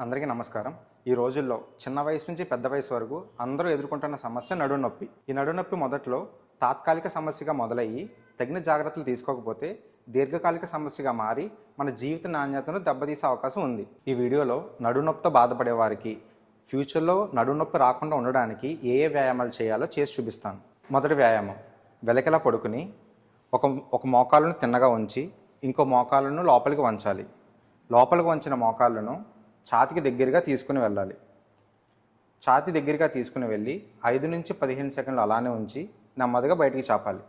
అందరికీ నమస్కారం. ఈ రోజుల్లో చిన్న వయసు నుంచి పెద్ద వయసు వరకు అందరూ ఎదుర్కొంటున్న సమస్య నడుము నొప్పి. ఈ నడుము నొప్పి మొదట్లో తాత్కాలిక సమస్యగా మొదలయ్యి తగిన జాగ్రత్తలు తీసుకోకపోతే దీర్ఘకాలిక సమస్యగా మారి మన జీవిత నాణ్యతను దెబ్బతీసే అవకాశం ఉంది. ఈ వీడియోలో నడుము నొప్పితో బాధపడే వారికి ఫ్యూచర్లో నడుము నొప్పి రాకుండా ఉండడానికి ఏ వ్యాయామాలు చేయాలో చేసి చూపిస్తాను. మొదటి వ్యాయామం, వెలకిలా పడుకుని ఒక మోకాలును తిన్నగా ఉంచి ఇంకో మోకాలను లోపలికి వంచాలి. లోపలికి వంచిన మోకాళ్ళను ఛాతీకి దగ్గరగా తీసుకుని వెళ్ళాలి. ఛాతీ దగ్గరగా తీసుకుని వెళ్ళి 5 నుంచి 15 సెకండ్లు అలానే ఉంచి నెమ్మదిగా బయటికి చాపాలి.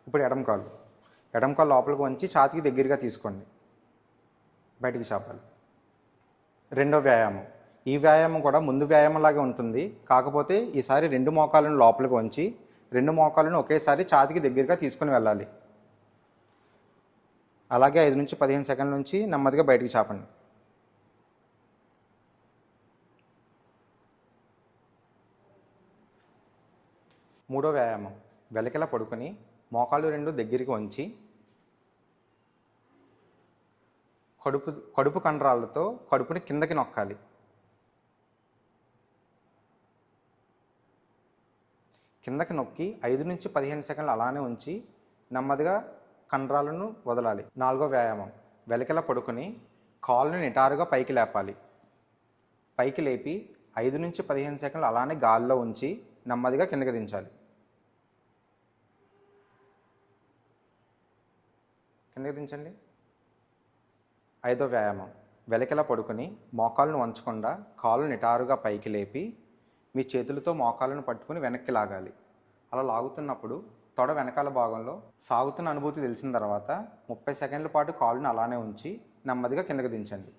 ఇప్పుడు ఎడమ కాలు లోపలికి వంచి ఛాతీకి దగ్గరగా తీసుకోండి, బయటికి చాపాలి. రెండో వ్యాయామం, ఈ వ్యాయామం కూడా ముందు వ్యాయామంలాగే ఉంటుంది. కాకపోతే ఈసారి 2 మోకాలను లోపలికి వంచి 2 మోకాలను ఒకేసారి ఛాతీకి దగ్గరగా తీసుకుని వెళ్ళాలి. అలాగే 5 నుంచి 15 సెకండ్ల నుంచి నెమ్మదిగా బయటికి చాపండి. మూడో వ్యాయామం, వెలకిలా పడుకొని మోకాళ్ళు 2 దగ్గరికి వంచి కడుపు కండరాలతో కడుపుని కిందకి నొక్కాలి. కిందకి నొక్కి 5 నుంచి 15 సెకండ్లు అలానే ఉంచి నెమ్మదిగా కండరాలను వదలాలి. నాలుగో వ్యాయామం, వెలకిలా పడుకొని కాళ్ళను నిటారుగా పైకి లేపాలి. పైకి లేపి 5 నుంచి 15 సెకండ్లు అలానే గాల్లో ఉంచి నెమ్మదిగా కిందకి దించాలి. కిందకి దించండి. ఐదో వ్యాయామం, వెలకిలా పడుకొని మోకాళ్ళను వంచకుండా కాళ్ళు నిటారుగా పైకి లేపి మీ చేతులతో మోకాళ్ళను పట్టుకుని వెనక్కి లాగాలి. అలా లాగుతున్నప్పుడు తొడ వెనకాల భాగంలో సాగుతున్న అనుభూతి తెలిసిన తర్వాత 30 సెకండ్ల పాటు కాళ్ళను అలానే ఉంచి నెమ్మదిగా కిందకి దించండి.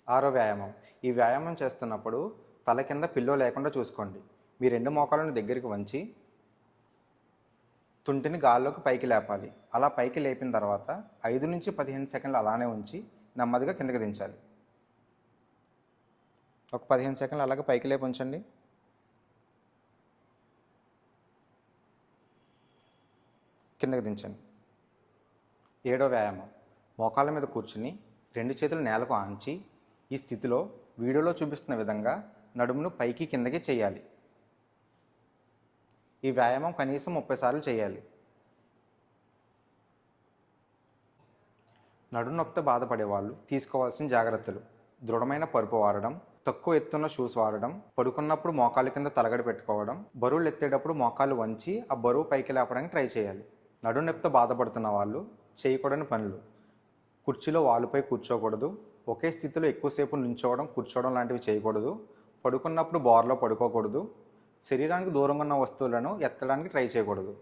ఆరో వ్యాయామం, ఈ వ్యాయామం చేస్తున్నప్పుడు తల కింద పిల్లో లేకుండా చూసుకోండి. మీ 2 మోకాళ్ళను దగ్గరికి వంచి తుంటిని గాల్లోకి పైకి లేపాలి. అలా పైకి లేపిన తర్వాత 5 నుంచి 15 సెకండ్లు అలానే ఉంచి నెమ్మదిగా కిందకి దించాలి. ఒక 15 సెకండ్లు అలాగే పైకి లేపి ఉంచండి. కిందకి దించండి. ఏడో వ్యాయామం, మోకాళ్ళ మీద కూర్చుని 2 చేతులు నేలకు ఆంచి ఈ స్థితిలో వీడియోలో చూపిస్తున్న విధంగా నడుమును పైకి కిందకి చేయాలి. ఈ వ్యాయామం కనీసం 30 సార్లు చేయాలి. నడుము నొప్పితో బాధపడే వాళ్ళు తీసుకోవాల్సిన జాగ్రత్తలు: దృఢమైన పరుపు వాడడం, తక్కువ ఎత్తున్న షూస్ వాడడం, పడుకున్నప్పుడు మోకాళ్ళ కింద తలగడ పెట్టుకోవడం, బరువులు ఎత్తేటప్పుడు మోకాళ్ళు వంచి ఆ బరువు పైకి లేపడానికి ట్రై చేయాలి. నడుము నొప్పితో బాధపడుతున్న వాళ్ళు చేయకూడని పనులు: కుర్చీలో వాలుపై కూర్చోకూడదు, ఒకే స్థితిలో ఎక్కువసేపు నిల్చోవడం కూర్చోవడం లాంటివి చేయకూడదు, పడుకున్నప్పుడు బోర్లో పడుకోకూడదు, శరీరానికి దూరంగా ఉన్న వస్తువులను ఎత్తడానికి ట్రై చేయకూడదు.